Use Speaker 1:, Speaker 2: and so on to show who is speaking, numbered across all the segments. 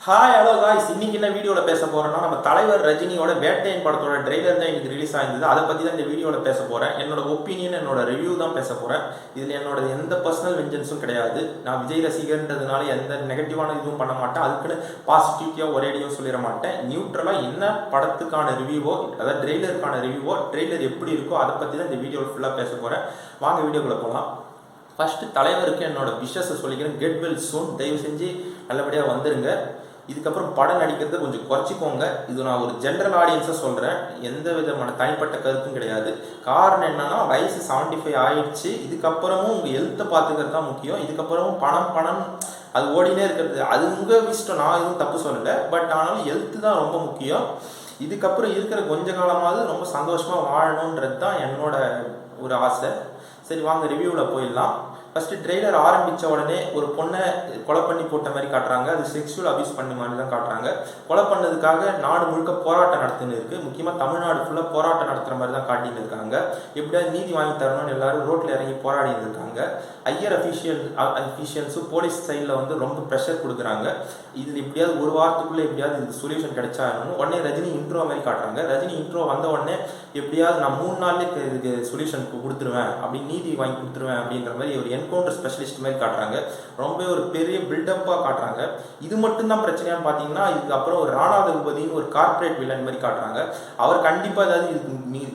Speaker 1: Hi hello guys, இன்னைக்கு என்ன வீடியோவில் பேச போகிறேன்னா, நம்ம தலைவர் ரஜினியோட வேட்டையன் படத்தோட ட்ரெய்லர் தான் இன்னைக்கு ரிலீஸ் ஆயிருந்தது. அதை பற்றி தான் இந்த வீடியோவில் பேச போகிறேன். என்னோட ஒப்பீனியன், என்னோட ரிவ்யூ தான் பேச போகிறேன். இதில் என்னோட எந்த பர்சனல் வெஞ்சன்ஸும் கிடையாது. நான் விஜய் ரசிகர்ன்றதுனால எந்த நெகட்டிவான இதுவும் பண்ண மாட்டேன். அதுக்குன்னு பாசிட்டிவிட்டியாக ஒரேடியும் சொல்லிட மாட்டேன். நியூட்ரலாக என்ன படத்துக்கான ரிவ்யூவோ, அதாவது ட்ரெய்லருக்கான ரிவ்யூவோ, ட்ரெய்லர் எப்படி இருக்கோ அதை பற்றி தான் இந்த வீடியோவில் ஃபுல்லாக பேச போகிறேன். வாங்க வீடியோக்குள்ளே போகலாம். ஃபஸ்ட்டு தலைவருக்கு என்னோட விஷஸை சொல்லிக்கிறேன். கெட் வெல் சூன். தயவு செஞ்சு நல்லபடியாக வந்துருங்க. இதுக்கப்புறம் படம் நடிக்கிறத கொஞ்சம் குறைச்சிக்கோங்க. இது நான் ஒரு ஜென்ரல் ஆடியன்ஸாக சொல்கிறேன். எந்த விதமான தனிப்பட்ட கருத்தும் கிடையாது. காரணம் என்னன்னா, வயசு 75 ஆயிடுச்சு. இதுக்கப்புறமும் உங்கள் ஹெல்த்தை பார்த்துக்கிறது தான் முக்கியம். இதுக்கப்புறமும் பணம் அது ஓடினே இருக்கிறது. அது உங்கள் இஷ்டம். நான் எதுவும் தப்பு சொல்லலை. பட் ஆனாலும் ஹெல்த்து தான் ரொம்ப முக்கியம். இதுக்கப்புறம் இருக்கிற கொஞ்ச காலமாவது ரொம்ப சந்தோஷமாக வாழணுன்றது தான் என்னோட ஒரு ஆசை. சரி, வாங்க ரிவ்யூவில் போயிடலாம். ஃபஸ்ட்டு ட்ரெய்லர் ஆரம்பித்த உடனே ஒரு பொண்ணை கொலை பண்ணி போட்ட மாதிரி காட்டுறாங்க. அது செக்ஷுவல் அபியூஸ் பண்ண மாதிரி தான் காட்டுறாங்க. கொலை பண்ணதுக்காக நாடு முழுக்க போராட்டம் நடத்துன்னு இருக்குது. முக்கியமாக தமிழ்நாடு ஃபுல்லாக போராட்டம் நடத்துகிற மாதிரி தான் காட்டின்னு இருக்காங்க. எப்படியாவது நீதி வாங்கி தரணும்னு எல்லாரும் ரோட்டில் இறங்கி போராடிட்டு இருக்காங்க. ஐயர் அஃபீஷியல்ஸும் போலீஸ் சைடில் வந்து ரொம்ப ப்ரெஷர் கொடுக்குறாங்க. இதில் எப்படியாவது ஒரு வாரத்துக்குள்ளே எப்படியாவது இதுக்கு சொல்யூஷன் கிடைச்சாகணும். உடனே ரஜினி இன்ட்ரோ மாதிரி காட்டுறாங்க. ரஜினி இன்ட்ரோ வந்த உடனே எப்படியாவது நான் 3 நாள்லேயே இதுக்கு சொல்யூஷன் கொடுத்துருவேன், அப்படி நீதி வாங்கி கொடுத்துருவேன் அப்படின்ற மாதிரி ஒரு என்கவுண்டர் ஸ்பெஷலிஸ்ட் மாதிரி காட்டுறாங்க. ரொம்ப ஒரு பெரிய பில்டப்பாக காட்டுறாங்க. இது மட்டும்தான் பிரச்சனையான்னு பார்த்தீங்கன்னா, இதுக்கப்புறம் ஒரு ராணா தகுபதினு ஒரு கார்பரேட் வில்லன் மாதிரி காட்டுறாங்க. அவர் கண்டிப்பாக ஏதாவது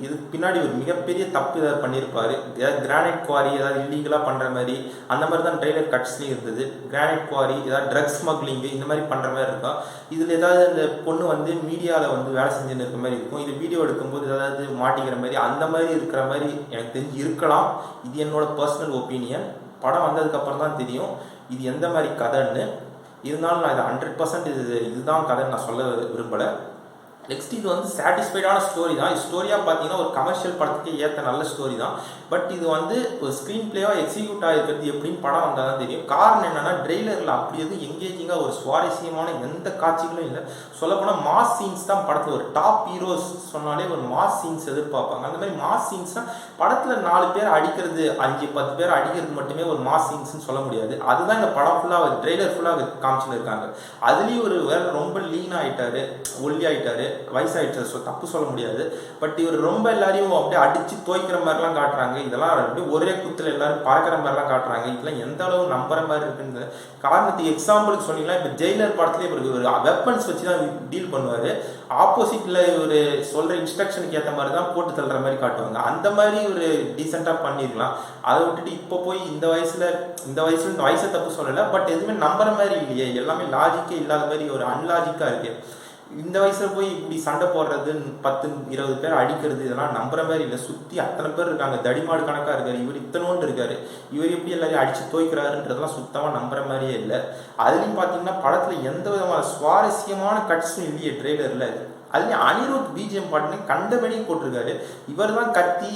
Speaker 1: இதுக்கு பின்னாடி ஒரு மிகப்பெரிய தப்பு ஏதாவது பண்ணியிருப்பார். ஏதாவது கிரானைட் குவாரி ஏதாவது இல்லீகலாக பண்ணுற மாதிரி அந்த மாதிரி தான் ட்ரெய்லர் கட்ஸ்லேயும் இருந்தது. கிரானைட் குவாரி, ஏதாவது ட்ரக்ஸ் ஸ்மக்லிங்கு இந்த மாதிரி பண்ணுற மாதிரி இருக்கும். இதில் ஏதாவது இந்த பொண்ணு வந்து மீடியாவில் வந்து வேலை செஞ்சுன்னு இருக்கிற மாதிரி இருக்கும். இது வீடியோ எடுக்கும்போது ஏதாவது மாட்டிக்கிற மாதிரி அந்த மாதிரி இருக்கிற மாதிரி எனக்கு தெரிஞ்சு இருக்கலாம். இது என்னோட பர்சனல் ஒப்பீனியன். படம் வந்ததுக்கப்புறம் தான் தெரியும் இது எந்த மாதிரி கதைன்னு. இருந்தாலும் நான் இதை 100% இதுதான் கதைன்னு நான் சொல்ல விரும்பலை. நெக்ஸ்ட், இது வந்து சாட்டிஸ்ஃபைடான ஸ்டோரி தான். ஸ்டோரியாக பார்த்தீங்கன்னா ஒரு கமர்ஷியல் படத்துக்கு ஏற்ற நல்ல ஸ்டோரி தான். பட் இது வந்து ஒரு ஸ்க்ரீன் பிளேவாக எக்ஸிக்யூட் ஆகிருக்கிறது எப்படின்னு படம் வந்தால் தான் தெரியும். காரணம் என்னென்னா, ட்ரெய்லரில் அப்படி எதுவும் எங்கேஜிங்காக ஒரு சுவாரஸ்யமான எந்த காட்சிகளும் இல்லை. சொல்லப்போனால் மாஸ் சீன்ஸ் தான் படத்தில். ஒரு டாப் ஹீரோஸ் சொன்னாலே ஒரு மாஸ் சீன்ஸ் எதிர்பார்ப்பாங்க. அந்த மாதிரி மாஸ் சீன்ஸ் தான் படத்தில் 4 பேர் அடிக்கிறது, 5-10 பேர் அடிக்கிறது மட்டுமே ஒரு மாஸ் சீன்ஸ்னு சொல்ல முடியாது. அதுதான் இந்த படம் ஃபுல்லாக ட்ரெய்லர் ஃபுல்லாக காமிச்சுன்னு இருக்காங்க. அதுலேயும் ஒரு வேலை ரொம்ப லீன் ஆகிட்டாரு, ஒல்லி ஆகிட்டாரு, வயசாயிடுச்சு. தப்பு சொல்ல முடியாது. பட் இவர் ரொம்ப எல்லாரையும் அப்படியே அடிச்சு தோய்க்கிற மாதிரிலாம் காட்டுறாங்க. இதெல்லாம் அப்படியே ஒரே குத்துல எல்லாரும் பார்க்குற மாதிரிலாம் காட்டுறாங்க. இதெல்லாம் எந்த அளவு நம்புற மாதிரி இருக்குன்னு காரணத்துக்கு எக்ஸாம்பிளுக்கு சொன்னீங்கன்னா, இப்போ ஜெயிலர் படத்துலேயே இவருக்கு ஒரு வெப்பன்ஸ் வச்சு தான் டீல் பண்ணுவார். ஆப்போசிட்டில் இவர் சொல்கிற இன்ஸ்ட்ரக்ஷனுக்கு ஏற்ற மாதிரி தான் போட்டு தள்ளுற மாதிரி காட்டுவாங்க. அந்த மாதிரி ஒரு டீசெண்டாக பண்ணியிருக்கலாம். அதை விட்டுட்டு இப்போ போய் இந்த வயசுல வயசை தப்பு சொல்லலை. பட் எதுவுமே நம்புற மாதிரி இல்லையே. எல்லாமே லாஜிக்கே இல்லாத மாதிரி ஒரு அன்லாஜிக்காக இருக்குது. இந்த வயசில் போய் இப்படி சண்டை போடுறது, 10-20 பேர் அடிக்கிறது, இதெல்லாம் நம்புற மாதிரி இல்லை. சுற்றி அத்தனை பேர் இருக்காங்க, தடிமாடு கணக்காக இருக்காரு. இவர் இத்தனோண்டு இருக்காரு. இவர் எப்படி எல்லாரையும் அடித்து தோய்க்கிறாருன்றதெல்லாம் சுத்தமாக நம்புற மாதிரியே இல்லை. அதுலேயும் பார்த்தீங்கன்னா படத்தில் எந்த விதமான சுவாரஸ்யமான கட்ஸும் இல்லையே ட்ரெய்லரில். அதுலேயும் அனிருத் பிஜிஎம் பாட்டுன்னு கண்டபடியும் போட்டிருக்காரு. இவர் தான் கத்தி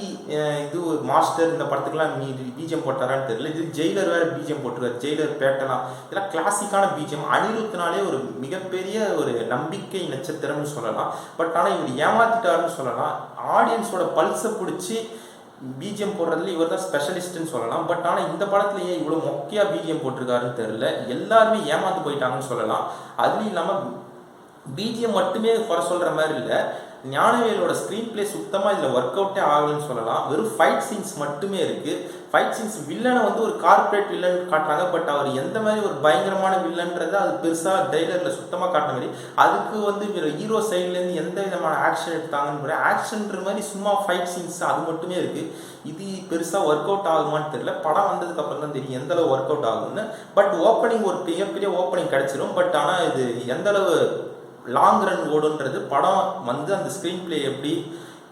Speaker 1: இது மாஸ்டர் இந்த படத்துக்குலாம் பிஜிஎம் போட்டாரான்னு தெரியல. இது ஜெயிலர் வேறு பிஜிஎம் போட்டிருக்காரு. ஜெயிலர் பேட்டெல்லாம் இதெல்லாம் கிளாசிக்கான பிஜிஎம். அனிருத்னாலே ஒரு மிகப்பெரிய ஒரு நம்பிக்கை நட்சத்திரம்னு சொல்லலாம். பட் ஆனால் இவர் ஏமாத்திட்டாருன்னு சொல்லலாம். ஆடியன்ஸோட பல்ஸை பிடிச்சி பிஜிஎம் போடுறதுல இவர் தான் ஸ்பெஷலிஸ்ட்னு சொல்லலாம். பட் ஆனால் இந்த படத்துலேயே இவ்வளோ மொக்கையாக பிஜிஎம் போட்டிருக்காருன்னு தெரியல. எல்லாருமே ஏமாந்து போயிட்டாங்கன்னு சொல்லலாம். அதுவும் இல்லாமல் பிஜிஎம் மட்டுமே குறை சொல்கிற மாதிரி இல்லை. ஞானவேலோட ஸ்க்ரீன் பிளே சுத்தமாக இதில் ஒர்க் அவுட்டே ஆகலன்னு சொல்லலாம். வெறும் ஃபைட் சீன்ஸ் மட்டுமே இருக்குது. ஃபைட் சீன்ஸ் வில்லனை வந்து ஒரு கார்பரேட் வில்லன் காட்டுறாங்க. பட் அவர் எந்த மாதிரி ஒரு பயங்கரமான வில்லன்றதை அது பெருசாக ட்ரெய்லரில் சுத்தமாக காட்டின மாதிரி. அதுக்கு வந்து ஹீரோ சைட்லேருந்து எந்த விதமான ஆக்ஷன் எடுத்தாங்கன்னு ஆக்ஷன்ற மாதிரி சும்மா ஃபைட் சீன்ஸ் அது மட்டுமே இருக்குது. இது பெருசாக ஒர்க் அவுட் ஆகுமான்னு தெரியல. படம் வந்ததுக்கப்புறம் தான் தெரியும் எந்த அளவு ஒர்க் அவுட் ஆகும்னு. பட் ஓப்பனிங் ஒரு பெரிய ஓப்பனிங் கிடச்சிரும். பட் ஆனால் இது எந்தளவு லாங் ரன் ஓடுன்றது படம் வந்து அந்த ஸ்க்ரீன் பிளே எப்படி,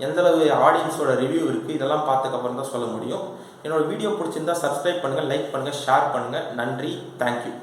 Speaker 1: எந்தளவு ஆடியன்ஸோட ரிவ்யூ இருக்குது, இதெல்லாம் பார்த்ததுக்கப்புறம் தான் சொல்ல முடியும். என்னோடய வீடியோ பிடிச்சிருந்தா சப்ஸ்கிரைப் பண்ணுங்கள், லைக் பண்ணுங்கள், ஷேர் பண்ணுங்கள். நன்றி, தேங்க்யூ.